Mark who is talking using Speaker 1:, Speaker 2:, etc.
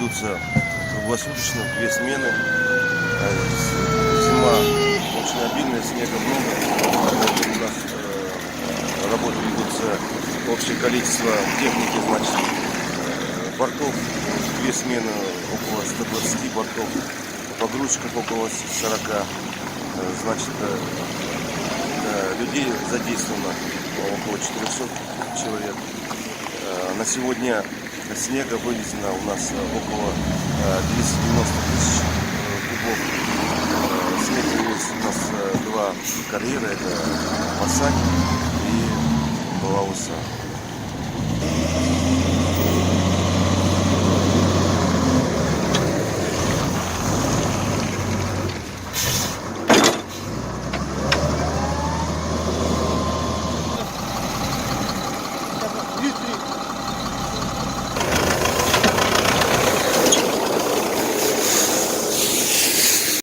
Speaker 1: ведутся круглосуточно, 2 смены. Зима очень обильная, снега много. Поэтому у нас работы ведутся, общее количество техники, значит, бортов, 2 смены, около 120 бортов, погрузчиков около 40. Значит, людей задействовано около 400 человек. На сегодня снега вывезено у нас около 290 тысяч кубов. Снег вывез у нас 2 карьера, это Масань и Балауса.